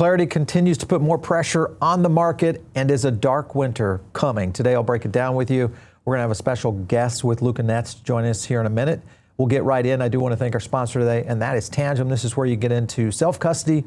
Clarity continues to put more pressure on the market, and is a dark winter coming? Today, I'll break it down with you. We're going to have a special guest with Luca Netz join us here in a minute. We'll get right in. I do want to thank our sponsor today, and that is Tangem. This is where you get into self-custody,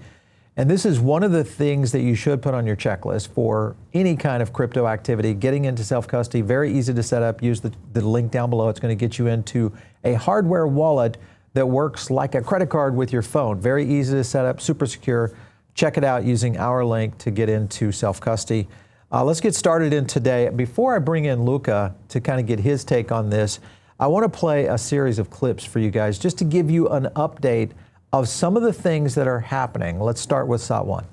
and this is one of the things that you should put on your checklist for any kind of crypto activity. Getting into self-custody, very easy to set up. Use the link down below. It's going to get you into a hardware wallet that works like a credit card with your phone. Very easy to set up, super secure. Check it out using our link to get into self-custody. Let's get started in today. Before I bring in Luca to kind of get his take on this, I want to play a series of clips for you guys just to give you an update of some of the things that are happening. Let's start with SOT 1.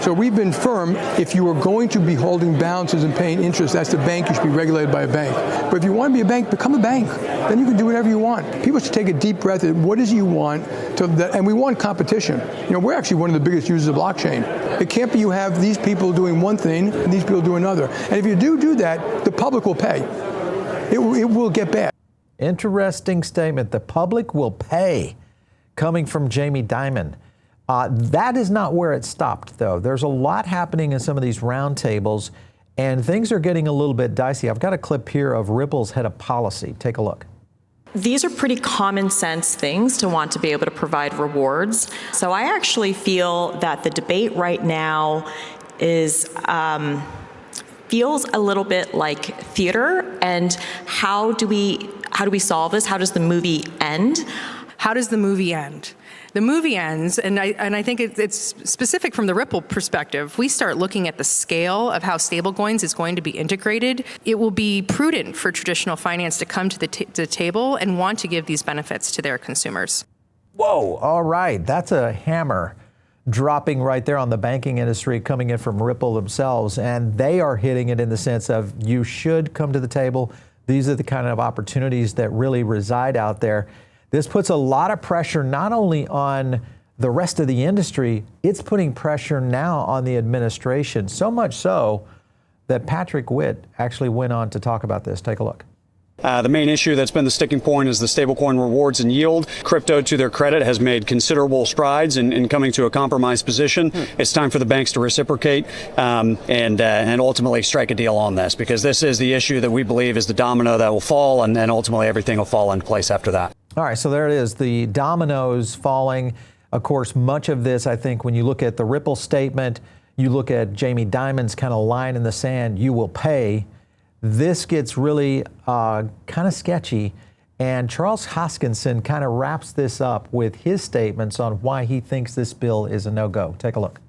So we've been firm, if you are going to be holding balances and paying interest, that's the bank, you should be regulated by a bank. But if you want to be a bank, become a bank. Then you can do whatever you want. People should take a deep breath at what is you want, and we want competition. You know, we're actually one of the biggest users of blockchain. It can't be you have these people doing one thing and these people doing another. And if you do that, the public will pay. It will get bad. Interesting statement. The public will pay, coming from Jamie Dimon. That is not where it stopped, though. There's a lot happening in some of these roundtables, and things are getting a little bit dicey. I've got a clip here of Ripple's head of policy. Take a look. These are pretty common sense things to want to be able to provide rewards. So I actually feel that the debate right now is feels a little bit like theater. And how do we solve this? How does the movie end? How does the movie end? The movie ends, and I think it's specific from the Ripple perspective. We start looking at the scale of how stablecoins is going to be integrated. It will be prudent for traditional finance to come to the table and want to give these benefits to their consumers. Whoa, all right. That's a hammer dropping right there on the banking industry, coming in from Ripple themselves. And they are hitting it in the sense of you should come to the table. These are the kind of opportunities that really reside out there. This puts a lot of pressure not only on the rest of the industry, it's putting pressure now on the administration, so much so that Patrick Witt actually went on to talk about this. Take a look. The main issue that's been the sticking point is the stablecoin rewards and yield. Crypto, to their credit, has made considerable strides in coming to a compromise position. It's time for the banks to reciprocate and ultimately strike a deal on this, because this is the issue that we believe is the domino that will fall, and then ultimately everything will fall into place after that. All right, so there it is, the dominoes falling. Of course, much of this, I think, when you look at the Ripple statement, you look at Jamie Dimon's kind of line in the sand, you will pay. This gets really kind of sketchy. And Charles Hoskinson kind of wraps this up with his statements on why he thinks this bill is a no-go. Take a look.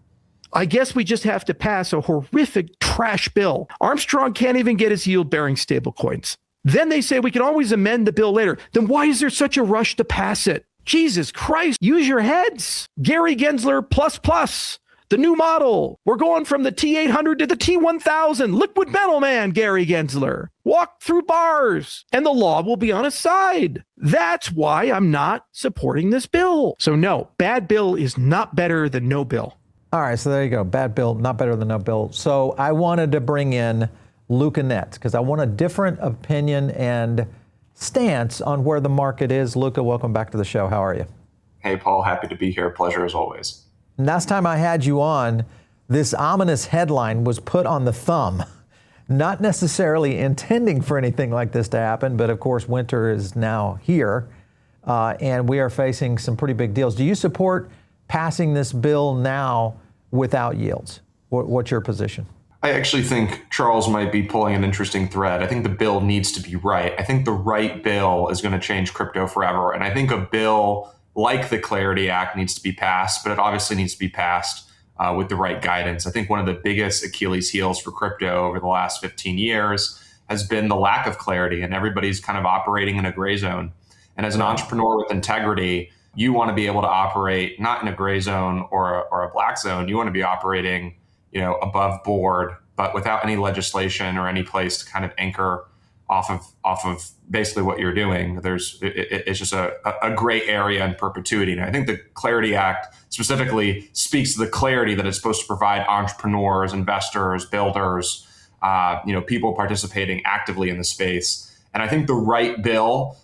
I guess we just have to pass a horrific trash bill. Armstrong can't even get his yield-bearing stablecoins. Then they say we can always amend the bill later. Then why is there such a rush to pass it? Jesus Christ, use your heads. Gary Gensler ++, the new model. We're going from the T800 to the T1000. Liquid metal man, Gary Gensler. Walk through bars, and the law will be on his side. That's why I'm not supporting this bill. So no, bad bill is not better than no bill. All right, so there you go. Bad bill, not better than no bill. So I wanted to bring in Luca Netz, because I want a different opinion and stance on where the market is. Luca, welcome back to the show. How are you? Hey, Paul. Happy to be here. Pleasure as always. Last time I had you on, this ominous headline was put on the thumb. Not necessarily intending for anything like this to happen, but of course, winter is now here, and we are facing some pretty big deals. Do you support passing this bill now without yields? What's your position? I actually think Charles might be pulling an interesting thread. I think the bill needs to be right. I think the right bill is going to change crypto forever. And I think a bill like the Clarity Act needs to be passed, but it obviously needs to be passed with the right guidance. I think one of the biggest Achilles heels for crypto over the last 15 years has been the lack of clarity, and everybody's kind of operating in a gray zone. And as an entrepreneur with integrity, you want to be able to operate not in a gray zone or a black zone. You want to be operating above board, but without any legislation or any place to kind of anchor off of basically what you're doing. It's just a gray area in perpetuity. And I think the Clarity Act specifically speaks to the clarity that it's supposed to provide entrepreneurs, investors, builders, people participating actively in the space. And I think the right bill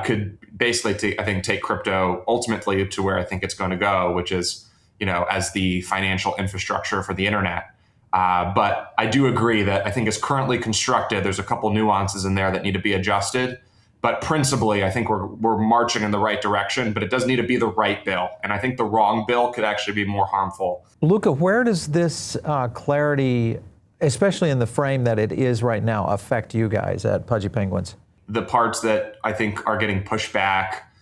could basically take crypto ultimately to where I think it's going to go, which is as the financial infrastructure for the internet. But I do agree that I think it's currently constructed. There's a couple nuances in there that need to be adjusted. But principally, I think we're marching in the right direction, but it does need to be the right bill. And I think the wrong bill could actually be more harmful. Luca, where does this clarity, especially in the frame that it is right now, affect you guys at Pudgy Penguins? The parts that I think are getting pushed back,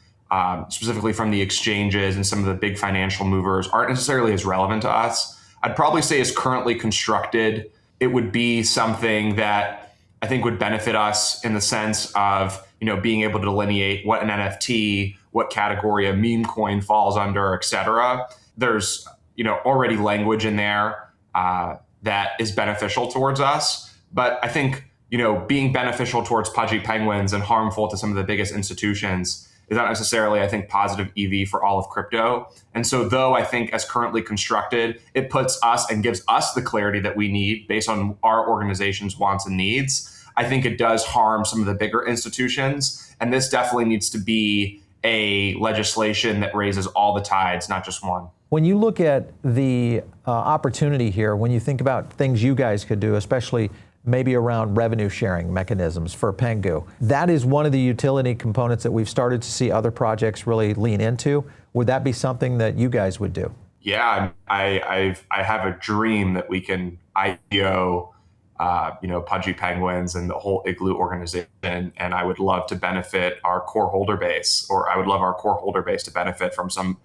specifically from the exchanges and some of the big financial movers, aren't necessarily as relevant to us. I'd probably say as currently constructed, it would be something that I think would benefit us in the sense of being able to delineate what an NFT, what category a meme coin falls under, et cetera. There's already language in there that is beneficial towards us. But I think being beneficial towards Pudgy Penguins and harmful to some of the biggest institutions is not necessarily, I think, positive EV for all of crypto. And so though I think as currently constructed, it puts us and gives us the clarity that we need based on our organization's wants and needs, I think it does harm some of the bigger institutions. And this definitely needs to be a legislation that raises all the tides, not just one. When you look at the opportunity here, when you think about things you guys could do, especially maybe around revenue sharing mechanisms for Pengu, that is one of the utility components that we've started to see other projects really lean into. Would that be something that you guys would do? Yeah, I have a dream that we can IPO Pudgy Penguins and the whole Igloo organization. And I would love to benefit our core holder base, or I would love our core holder base to benefit from something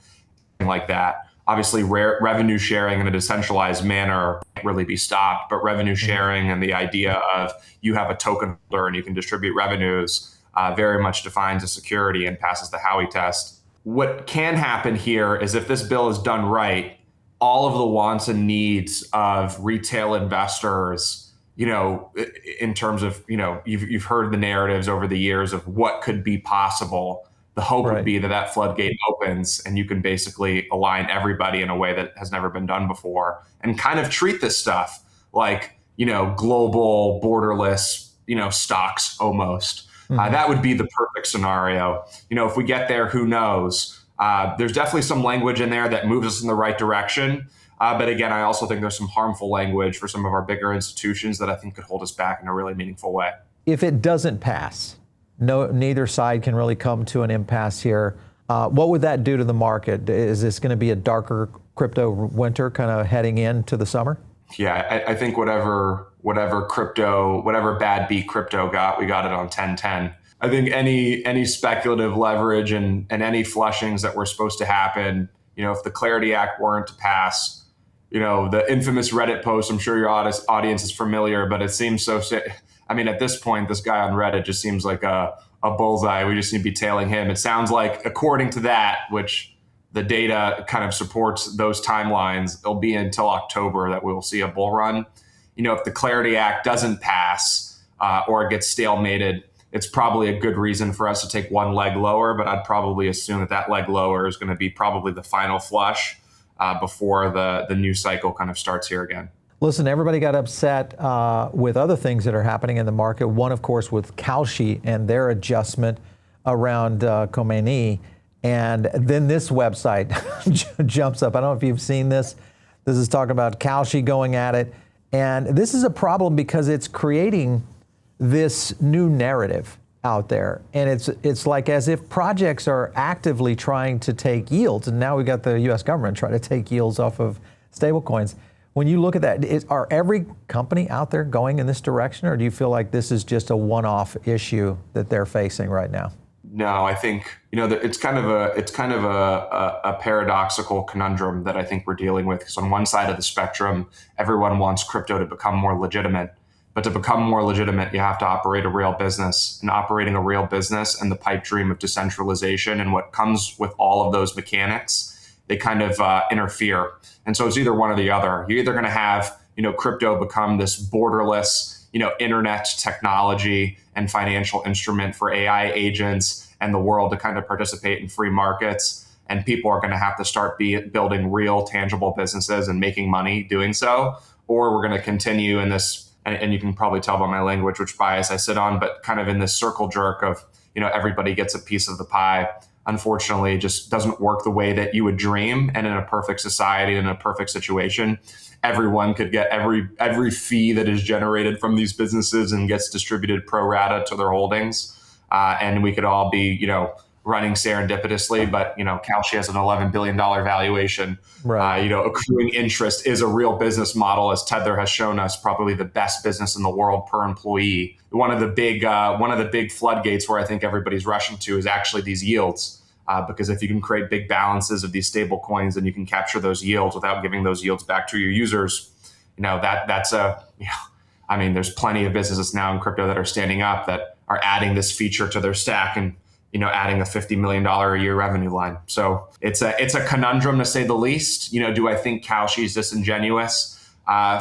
like that. Obviously, revenue sharing in a decentralized manner can't really be stopped, but revenue sharing and the idea of you have a token holder and you can distribute revenues very much defines a security and passes the Howey test. What can happen here is if this bill is done right, all of the wants and needs of retail investors, in terms of, you've heard the narratives over the years of what could be possible. The hope would be that floodgate opens and you can basically align everybody in a way that has never been done before and kind of treat this stuff like, global borderless, stocks almost. That would be the perfect scenario. If we get there, who knows? There's definitely some language in there that moves us in the right direction. But again, I also think there's some harmful language for some of our bigger institutions that I think could hold us back in a really meaningful way. If it doesn't pass, neither side can really come to an impasse here. What would that do to the market? Is this going to be a darker crypto winter kind of heading into the summer? Yeah, I think whatever bad beat crypto got, we got it on 10-10. I think any speculative leverage and any flushings that were supposed to happen, if the Clarity Act weren't to pass, the infamous Reddit post, I'm sure your audience is familiar, but it seems so, at this point, this guy on Reddit just seems like a bullseye. We just need to be tailing him. It sounds like, according to that, which the data kind of supports those timelines, it'll be until October that we'll see a bull run. If the Clarity Act doesn't pass or it gets stalemated, it's probably a good reason for us to take one leg lower, but I'd probably assume that leg lower is going to be probably the final flush before the new cycle kind of starts here again. Listen, everybody got upset with other things that are happening in the market. One, of course, with Kalshi and their adjustment around Khomeini. And then this website jumps up. I don't know if you've seen this. This is talking about Kalshi going at it. And this is a problem because it's creating this new narrative out there. And it's like as if projects are actively trying to take yields. And now we've got the US government trying to take yields off of stablecoins. When you look at that, are every company out there going in this direction, or do you feel like this is just a one-off issue that they're facing right now? No, I think it's kind of a paradoxical conundrum that I think we're dealing with. Because on one side of the spectrum, everyone wants crypto to become more legitimate, but to become more legitimate, you have to operate a real business. And operating a real business and the pipe dream of decentralization and what comes with all of those mechanics, they kind of interfere. And so it's either one or the other. You're either going to have crypto become this borderless internet technology and financial instrument for AI agents and the world to kind of participate in free markets. And people are going to have to start building real tangible businesses and making money doing so. Or we're going to continue in this, and you can probably tell by my language which bias I sit on, but kind of in this circle jerk of, everybody gets a piece of the pie unfortunately just doesn't work the way that you would dream. And in a perfect society, in a perfect situation, everyone could get every fee that is generated from these businesses and gets distributed pro rata to their holdings. And we could all be, running serendipitously, but Kalshi has an $11 billion valuation. Right. Accruing interest is a real business model, as Tether has shown us, probably the best business in the world per employee. One of the big floodgates where I think everybody's rushing to is actually these yields, because if you can create big balances of these stable coins and you can capture those yields without giving those yields back to your users, there's plenty of businesses now in crypto that are standing up that are adding this feature to their stack and adding a $50 million a year revenue line. So it's a conundrum, to say the least. Do I think Kalshi is disingenuous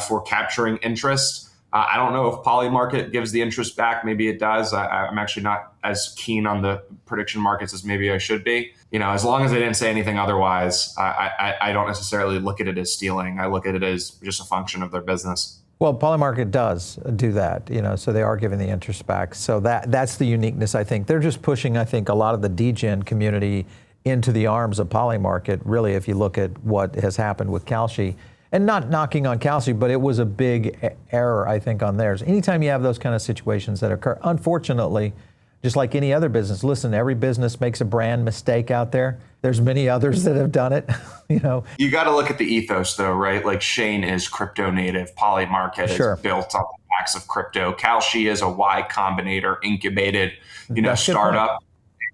for capturing interest? I don't know if Polymarket gives the interest back. Maybe it does. I'm actually not as keen on the prediction markets as maybe I should be. As long as they didn't say anything otherwise, I don't necessarily look at it as stealing. I look at it as just a function of their business. Well, Polymarket does do that, so they are giving the interest back. So that's the uniqueness, I think. They're just pushing, I think, a lot of the degen community into the arms of Polymarket, really, if you look at what has happened with Kalshi. And not knocking on Kalshi, but it was a big error, I think, on theirs. Anytime you have those kind of situations that occur, unfortunately, just like any other business, listen, every business makes a brand mistake out there. There's many others that have done it, You got to look at the ethos, though, right? Like Shane is crypto native. Polymarket Sure. is built on the backs of crypto. Kalshi is a Y Combinator incubated, That's a good startup.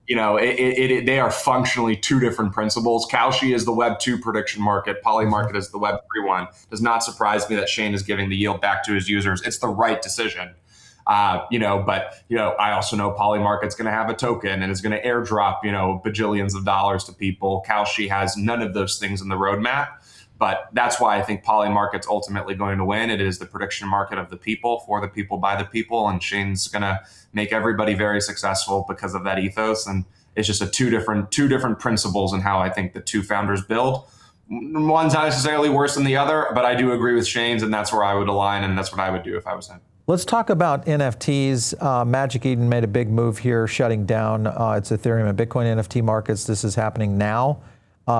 They are functionally two different principles. Kalshi is the Web 2 prediction market. Polymarket is the Web 3 one. Does not surprise me that Shane is giving the yield back to his users. It's the right decision. But I also know Polymarket's going to have a token and is going to airdrop, bajillions of dollars to people. Kalshi has none of those things in the roadmap, but that's why I think Polymarket's ultimately going to win. It is the prediction market of the people, for the people, by the people, and Shane's going to make everybody very successful because of that ethos. And it's just two different principles in how I think the two founders build. One's not necessarily worse than the other, but I do agree with Shane's, and that's where I would align, and that's what I would do if I was him. Let's talk about NFTs. Magic Eden made a big move here, shutting down its Ethereum and Bitcoin NFT markets. This is happening now.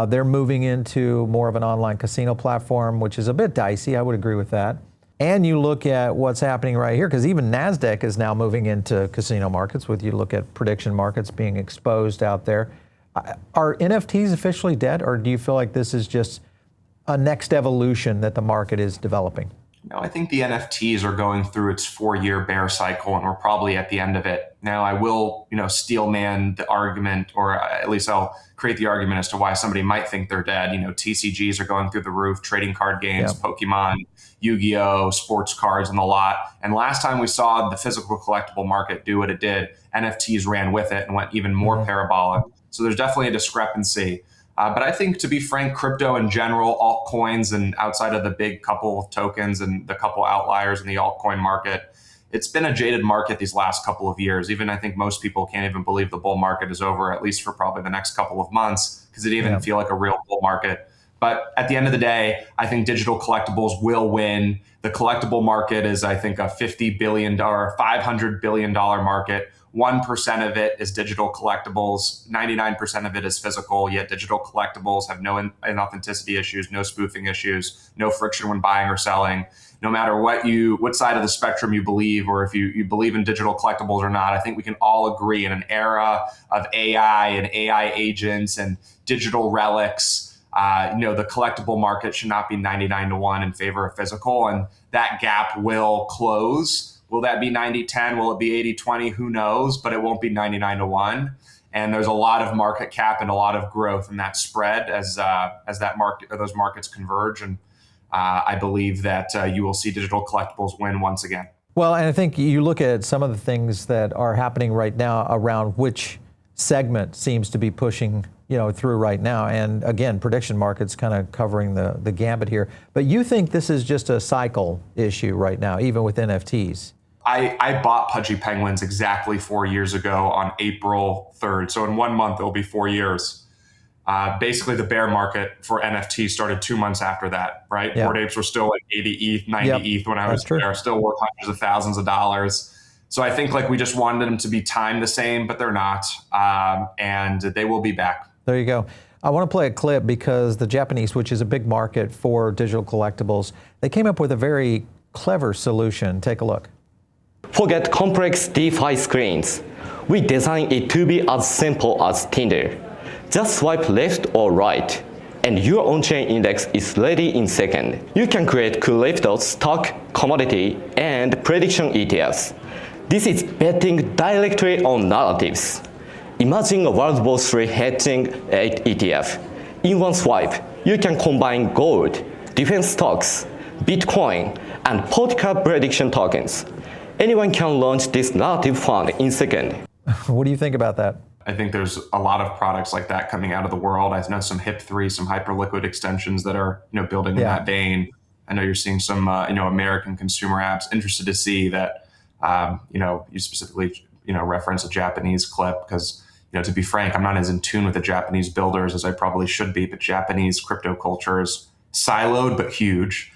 They're moving into more of an online casino platform, which is a bit dicey. I would agree with that. And you look at what's happening right here, because even NASDAQ is now moving into casino markets, with you look at prediction markets being exposed out there. Are NFTs officially dead, or do you feel like this is just a next evolution that the market is developing? No, I think the NFTs are going through its 4-year bear cycle, and we're probably at the end of it. Now, I will, steel man the argument, or at least I'll create the argument as to why somebody might think they're dead. TCGs are going through the roof, trading card games, Yeah. Pokémon, Yu-Gi-Oh, sports cards, and the lot. And last time we saw the physical collectible market do what it did, NFTs ran with it and went even more parabolic. So there's definitely a discrepancy. But I think, to be frank, crypto in general, altcoins, and outside of the big couple of tokens and the couple outliers in the altcoin market, it's been a jaded market these last couple of years. Even I think most people can't even believe the bull market is over, at least for probably the next couple of months, because it didn't even feel like a real bull market. But at the end of the day, I think digital collectibles will win. The collectible market is, I think, a $50 billion, $500 billion market. 1% of it is digital collectibles. 99% of it is physical, yet digital collectibles have no inauthenticity issues, no spoofing issues, no friction when buying or selling. No matter what side of the spectrum you believe, or if you believe in digital collectibles or not, I think we can all agree, in an era of AI and AI agents and digital relics, the collectible market should not be 99-1 in favor of physical, and that gap will close. Will that be 90-10? Will it be 80-20? Who knows? But it won't be 99-1. And there's a lot of market cap and a lot of growth in that spread as that market, or those markets converge. And I believe that you will see digital collectibles win once again. Well, and I think you look at some of the things that are happening right now around which segment seems to be pushing through right now. And again, prediction markets kind of covering the gambit here. But you think this is just a cycle issue right now, even with NFTs? I bought Pudgy Penguins exactly 4 years ago on April 3rd. So in 1 month, it'll be 4 years. Basically, the bear market for NFT started 2 months after that, right? Yeah. Bored Apes were still like 80 ETH, 90 ETH when I was there, still worth hundreds of thousands of dollars. So I think like we just wanted them to be timed the same, but they're not. And they will be back. There you go. I want to play a clip because the Japanese, which is a big market for digital collectibles, they came up with a very clever solution. Take a look. Forget complex DeFi screens. We design it to be as simple as Tinder. Just swipe left or right, and your on-chain index is ready in second. You can create crypto, stock, commodity, and prediction ETFs. This is betting directly on narratives. Imagine a World War III hedging ETF. In one swipe, you can combine gold, defense stocks, Bitcoin, and political prediction tokens. Anyone can launch this narrative fund in second. What do you think about that? I think there's a lot of products like that coming out of the world. I know some HIP-3, some hyperliquid extensions that are, building in that vein. I know you're seeing some, American consumer apps. Interested to see that, you specifically, reference a Japanese clip because, to be frank, I'm not as in tune with the Japanese builders as I probably should be, but Japanese crypto culture is siloed but huge.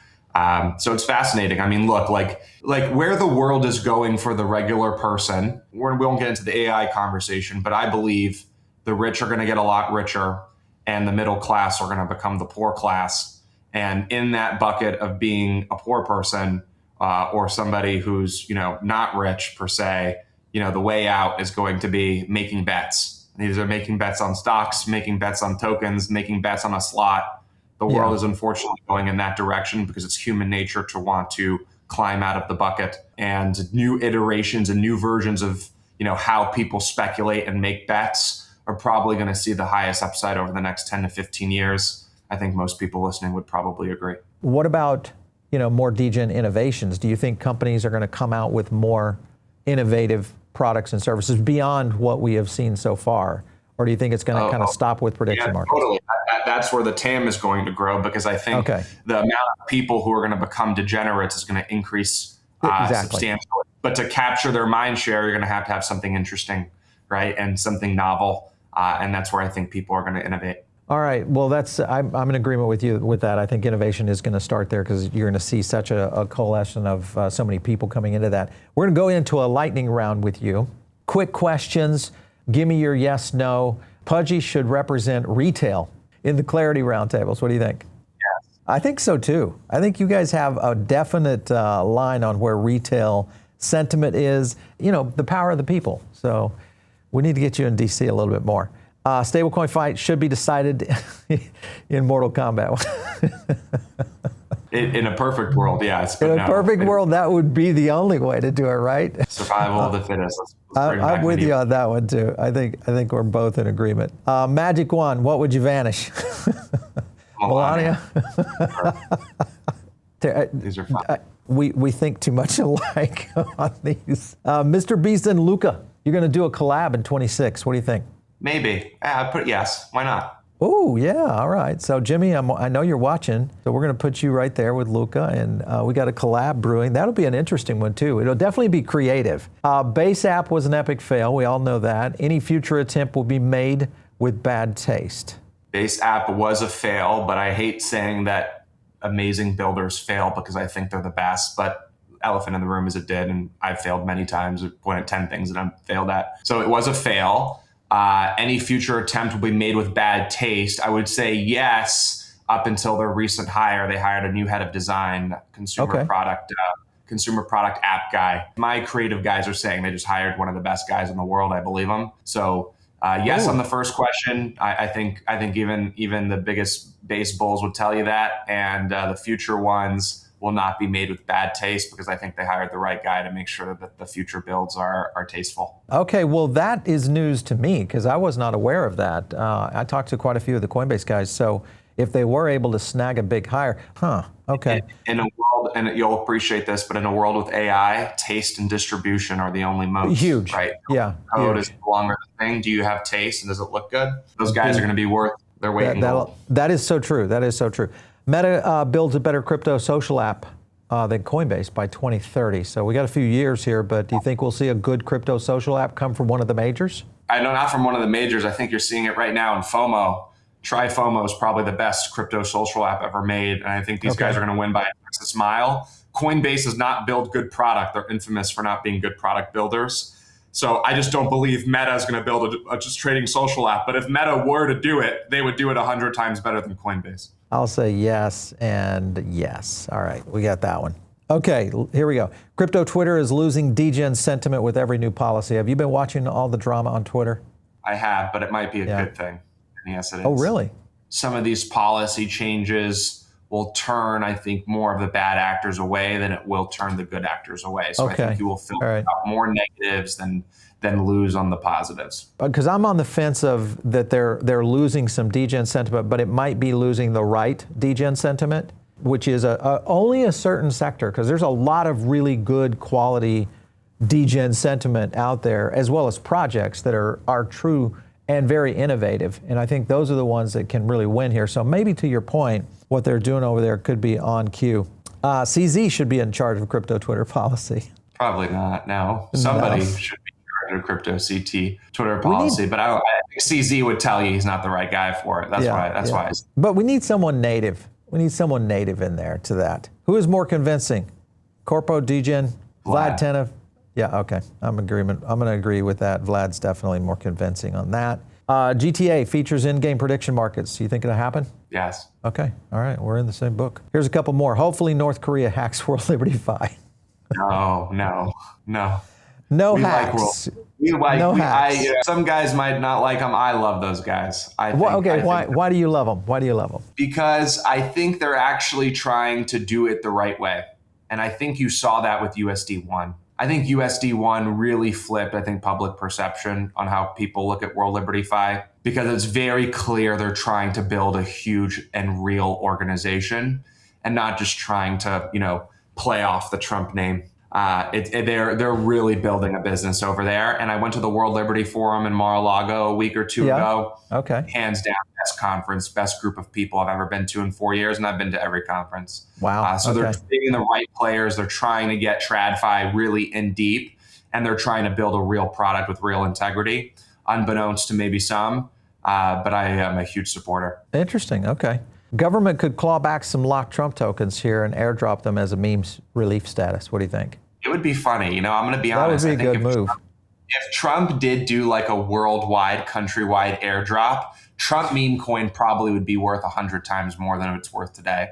So it's fascinating. I mean, look, like where the world is going for the regular person, we won't get into the AI conversation, but I believe the rich are going to get a lot richer and the middle class are going to become the poor class. And in that bucket of being a poor person or somebody who's, not rich per se, the way out is going to be making bets. These are making bets on stocks, making bets on tokens, making bets on a slot. The world is unfortunately going in that direction because it's human nature to want to climb out of the bucket, and new iterations and new versions of, how people speculate and make bets are probably going to see the highest upside over the next 10 to 15 years. I think most people listening would probably agree. What about, more Degen Innovations? Do you think companies are going to come out with more innovative products and services beyond what we have seen so far? Or do you think it's going to kind of stop with prediction markets? Totally. That's where the TAM is going to grow because I think the amount of people who are going to become degenerates is going to increase substantially. But to capture their mind share, you're going to have something interesting, right? And something novel. And that's where I think people are going to innovate. All right. Well, I'm in agreement with you with that. I think innovation is going to start there because you're going to see such a coalition of so many people coming into that. We're going to go into a lightning round with you. Quick questions. Give me your yes, no. Pudgy should represent retail in the Clarity Roundtables. What do you think? Yes. I think so too. I think you guys have a definite line on where retail sentiment is, the power of the people. So we need to get you in DC a little bit more. Stablecoin fight should be decided in Mortal Kombat. In a perfect world, yes. In a perfect world, that would be the only way to do it, right? Survival of the fittest. I'm with you on that one too. I think we're both in agreement. Magic wand, what would you vanish? Melania? These are fun. We think too much alike on these. Mr. Beast and Luca, you're going to do a collab in 26. What do you think? Maybe. I'd put yes. Why not? Oh, yeah. All right. So, Jimmy, I know you're watching. So we're going to put you right there with Luca. And we got a collab brewing. That'll be an interesting one, too. It'll definitely be creative. Base app was an epic fail. We all know that. Any future attempt will be made with bad taste. Base app was a fail, but I hate saying that amazing builders fail because I think they're the best. But elephant in the room is it did. And I've failed many times. I've pointed 10 things that I've failed at. So it was a fail. Any future attempt will be made with bad taste. I would say yes, up until their recent hire. They hired a new head of design, consumer product app guy. My creative guys are saying they just hired one of the best guys in the world. I believe them. So yes, on the first question, I think even the biggest base bulls would tell you that, and the future ones will not be made with bad taste because I think they hired the right guy to make sure that the future builds are tasteful. Okay, well, that is news to me because I was not aware of that. I talked to quite a few of the Coinbase guys, so if they were able to snag a big hire, okay. In a world, and you'll appreciate this, but in a world with AI, taste and distribution are the only modes. Huge. Right? Yeah. Code huge. is no longer the thing. Do you have taste and does it look good? Those guys are going to be worth their weight in gold. That is so true. That is so true. Meta builds a better crypto social app than Coinbase by 2030. So we got a few years here, but do you think we'll see a good crypto social app come from one of the majors? I know not from one of the majors. I think you're seeing it right now in FOMO. TryFOMO is probably the best crypto social app ever made. And I think these guys are going to win by a Texas mile. Coinbase does not build good product. They're infamous for not being good product builders. So I just don't believe Meta is going to build a just trading social app. But if Meta were to do it, they would do it 100 times better than Coinbase. I'll say yes and yes. All right, we got that one. Okay, here we go. Crypto Twitter is losing degen sentiment with every new policy. Have you been watching all the drama on Twitter? I have, but it might be a good thing. Yes, it is. Oh, really? Some of these policy changes will turn, I think, more of the bad actors away than it will turn the good actors away. So I think you will filter out more negatives than lose on the positives. Because I'm on the fence of that they're losing some degen sentiment, but it might be losing the right degen sentiment, which is only a certain sector, because there's a lot of really good quality degen sentiment out there, as well as projects that are true and very innovative. And I think those are the ones that can really win here. So maybe to your point, what they're doing over there could be on cue. CZ should be in charge of crypto Twitter policy. Probably not, no. Somebody should be in charge of crypto CT Twitter policy, but I think CZ would tell you he's not the right guy for it. That's why. But we need someone native. We need someone native in there to that. Who is more convincing? Corpo, Degen, Vlad Tenev? Yeah, okay. I'm going to agree with that. Vlad's definitely more convincing on that. GTA features in-game prediction markets. You think it'll happen? Yes. Okay. All right. We're in the same book. Here's a couple more. Hopefully North Korea hacks World Liberty Fi. No. No hacks. Some guys might not like them. I love those guys. Why do you love them? Why do you love them? Because I think they're actually trying to do it the right way. And I think you saw that with USD1. I think USD1 really flipped, public perception on how people look at World Liberty Fi, because it's very clear they're trying to build a huge and real organization and not just trying to, play off the Trump name. They're really building a business over there. And I went to the World Liberty Forum in Mar-a-Lago a week or two ago. Okay. Hands down, best conference, best group of people I've ever been to in 4 years, and I've been to every conference. Wow. So they're taking the right players. They're trying to get TradFi really in deep, and they're trying to build a real product with real integrity, unbeknownst to maybe some. But I am a huge supporter. Interesting. Okay. Government could claw back some locked Trump tokens here and airdrop them as a memes relief status. What do you think? It would be funny. I'm going to be honest. That would be a good move. If Trump did do like a worldwide, countrywide airdrop, Trump meme coin probably would be worth 100 times more than it's worth today.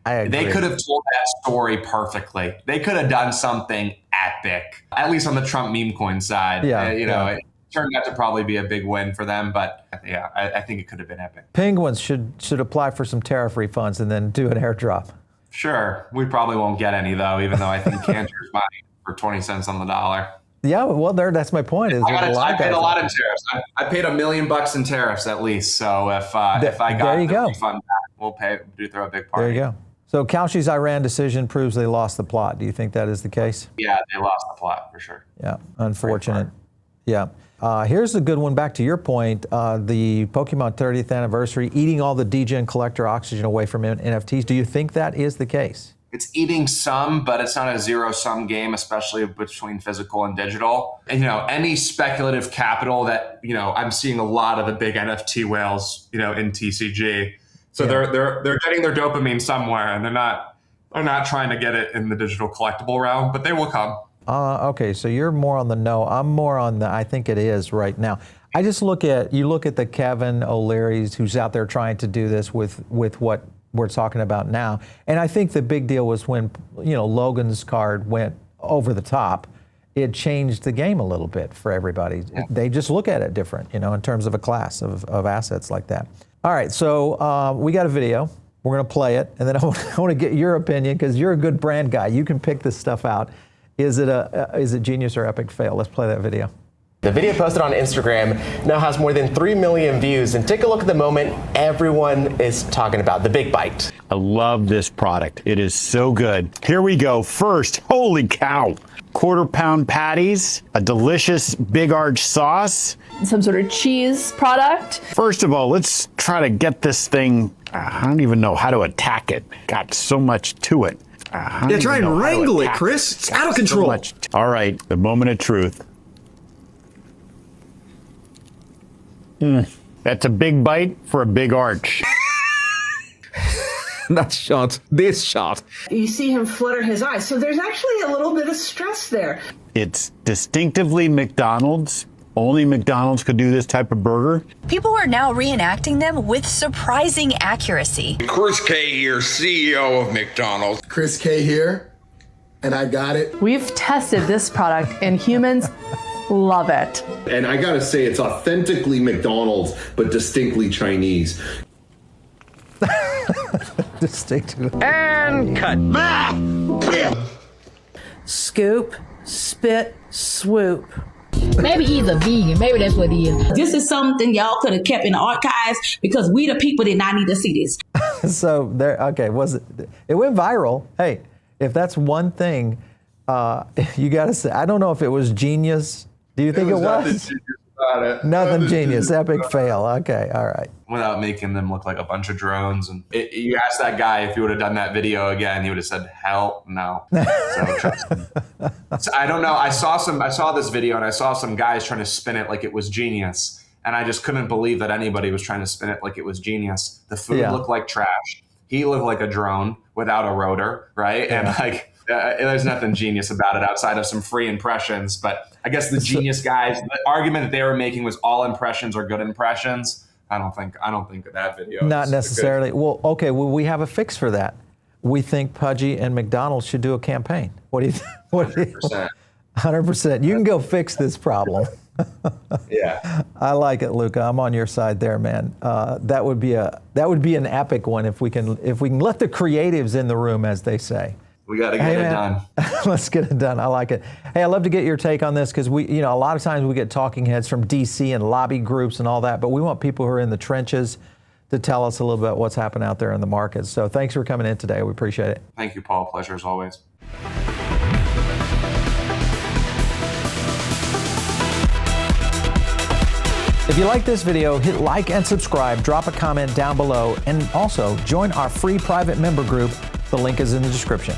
I agree. They could have told that story perfectly. They could have done something epic, at least on the Trump meme coin side. It turned out to probably be a big win for them, but I think it could have been epic. Penguins should apply for some tariff refunds and then do an airdrop. Sure. We probably won't get any, though, even though I think Cantor's buying for 20 cents on the dollar. Yeah, well, that's my point. I paid a lot in tariffs. I paid $1 million in tariffs at least. So if I got the refund back, we'll throw a big party. There you go. So Kalshi's Iran decision proves they lost the plot. Do you think that is the case? Yeah, they lost the plot for sure. Yeah, unfortunate. Yeah. Here's a good one. Back to your point, the Pokémon 30th anniversary, eating all the degen collector oxygen away from NFTs. Do you think that is the case? It's eating some, but it's not a zero-sum game, especially between physical and digital. And, any speculative capital that, I'm seeing a lot of the big NFT whales, in TCG. So they're getting their dopamine somewhere, and they're not trying to get it in the digital collectible realm, but they will come. Okay, so you're more on the no. I'm more on the I think it is right now. I just look at the Kevin O'Leary's who's out there trying to do this with what we're talking about now. And I think the big deal was when, Logan's card went over the top. It changed the game a little bit for everybody. Yeah. They just look at it different, in terms of a class of assets like that. All right, so we got a video. We're going to play it, and then I want to get your opinion because you're a good brand guy. You can pick this stuff out. Is it genius or epic fail? Let's play that video. The video posted on Instagram now has more than 3 million views, and take a look at the moment everyone is talking about, the Big Bite. I love this product. It is so good. Here we go. First, holy cow. Quarter-pound patties, a delicious Big Arch sauce. Some sort of cheese product. First of all, let's try to get this thing, I don't even know how to attack it. Got so much to it. Yeah, try and wrangle it, Chris. It's out of control. All right, the moment of truth. That's a big bite for a big arch. Not shot, this shot. You see him flutter his eyes. So there's actually a little bit of stress there. It's distinctively McDonald's. Only McDonald's could do this type of burger. People are now reenacting them with surprising accuracy. Chris K here, CEO of McDonald's. Chris K here, and I got it. We've tested this product and humans love it. And I gotta say, it's authentically McDonald's, but distinctly Chinese. Distinctly. And cut. Scoop, spit, swoop. Maybe he's a vegan. Maybe that's what he is. This is something y'all could have kept in the archives because we the people did not need to see this. So there, okay, it went viral. Hey, if that's one thing, you got to say, I don't know if it was genius. Do you think it was? Nothing genius about it. Nothing genius. Epic fail. Okay, all right. Without making them look like a bunch of drones. And you asked that guy if he would have done that video again, he would have said, hell no. So trust me. So I don't know. I saw this video and I saw some guys trying to spin it like it was genius. And I just couldn't believe that anybody was trying to spin it like it was genius. The food looked like trash. He looked like a drone without a rotor, right? Yeah. And like, there's nothing genius about it outside of some free impressions. But I guess the genius guys, the argument that they were making was all impressions are good impressions. I don't think that video. Not necessarily. Well, okay. Well, we have a fix for that. We think Pudgy and McDonald's should do a campaign. What do you think? 100%. 100%. You can go fix this problem. Yeah. I like it, Luca. I'm on your side there, man. That would be an epic one if we can let the creatives in the room, as they say. We got to get it done. Let's get it done. I like it. Hey, I'd love to get your take on this because a lot of times we get talking heads from DC and lobby groups and all that, but we want people who are in the trenches to tell us a little bit what's happening out there in the market. So thanks for coming in today. We appreciate it. Thank you, Paul. Pleasure as always. If you like this video, hit like and subscribe, drop a comment down below, and also join our free private member group. The link is in the description.